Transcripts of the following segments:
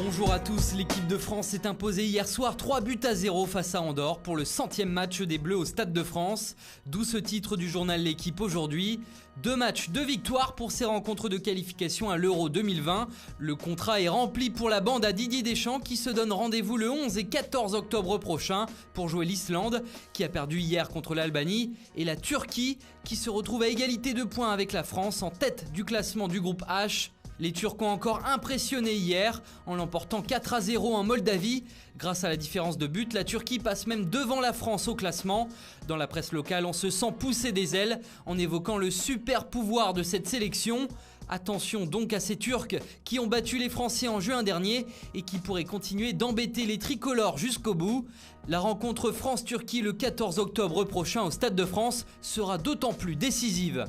Bonjour à tous, l'équipe de France s'est imposée hier soir 3-0 face à Andorre pour le 100e match des Bleus au Stade de France. D'où ce titre du journal L'Équipe aujourd'hui. 2 matchs, 2 victoires pour ces rencontres de qualification à l'Euro 2020. Le contrat est rempli pour la bande à Didier Deschamps qui se donne rendez-vous le 11 et 14 octobre prochain pour jouer l'Islande qui a perdu hier contre l'Albanie et la Turquie qui se retrouve à égalité de points avec la France en tête du classement du groupe H. Les Turcs ont encore impressionné hier en l'emportant 4-0 en Moldavie. Grâce à la différence de but, la Turquie passe même devant la France au classement. Dans la presse locale, on se sent pousser des ailes en évoquant le super pouvoir de cette sélection. Attention donc à ces Turcs qui ont battu les Français en juin dernier et qui pourraient continuer d'embêter les tricolores jusqu'au bout. La rencontre France-Turquie le 14 octobre prochain au Stade de France sera d'autant plus décisive.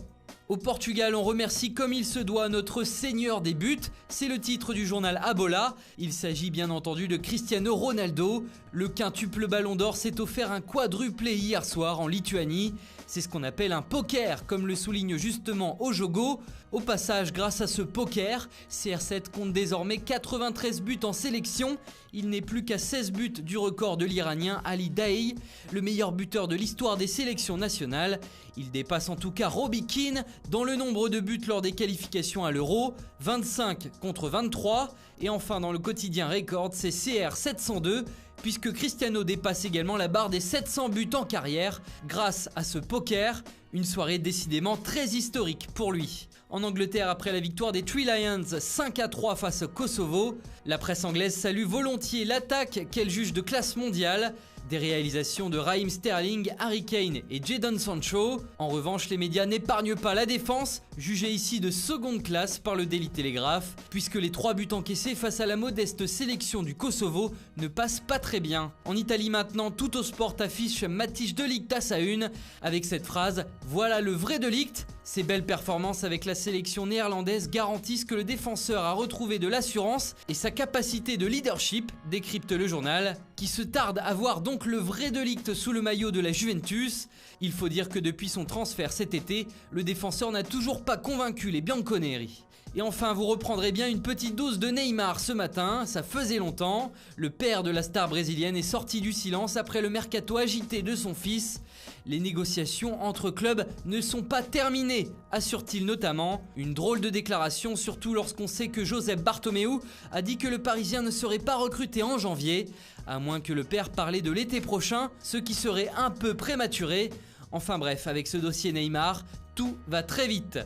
Au Portugal, on remercie comme il se doit notre seigneur des buts. C'est le titre du journal Abola. Il s'agit bien entendu de Cristiano Ronaldo. Le quintuple Ballon d'Or s'est offert un quadruplé hier soir en Lituanie. C'est ce qu'on appelle un poker, comme le souligne justement Ojogo. Au passage, grâce à ce poker, CR7 compte désormais 93 buts en sélection. Il n'est plus qu'à 16 buts du record de l'Iranien Ali Daei, le meilleur buteur de l'histoire des sélections nationales. Il dépasse en tout cas Robbie Keane dans le nombre de buts lors des qualifications à l'Euro, 25 contre 23. Et enfin dans le quotidien Record, c'est CR702, puisque Cristiano dépasse également la barre des 700 buts en carrière grâce à ce poker. Une soirée décidément très historique pour lui. En Angleterre, après la victoire des Three Lions 5-3 face au Kosovo, la presse anglaise salue volontiers l'attaque qu'elle juge de classe mondiale. Des réalisations de Raheem Sterling, Harry Kane et Jadon Sancho. En revanche, les médias n'épargnent pas la défense, jugée ici de seconde classe par le Daily Telegraph, puisque les 3 buts encaissés face à la modeste sélection du Kosovo ne passent pas très bien. En Italie maintenant, Tuttosport affiche Matthijs de Ligt à sa une, avec cette phrase « Voilà le vrai de Ligt ». Ses belles performances avec la sélection néerlandaise garantissent que le défenseur a retrouvé de l'assurance et sa capacité de leadership, décrypte le journal, qui se tarde à voir donc le vrai de Ligt sous le maillot de la Juventus. Il faut dire que depuis son transfert cet été, le défenseur n'a toujours pas convaincu les Bianconeri. Et enfin, vous reprendrez bien une petite dose de Neymar ce matin, ça faisait longtemps. Le père de la star brésilienne est sorti du silence après le mercato agité de son fils. Les négociations entre clubs ne sont pas terminées, assure-t-il notamment. Une drôle de déclaration, surtout lorsqu'on sait que Josep Bartomeu a dit que le Parisien ne serait pas recruté en janvier, à moins que le père parlait de l'été prochain, ce qui serait un peu prématuré. Enfin bref, avec ce dossier Neymar, tout va très vite.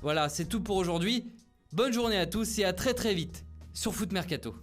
Voilà, c'est tout pour aujourd'hui. Bonne journée à tous et à très vite sur Foot Mercato.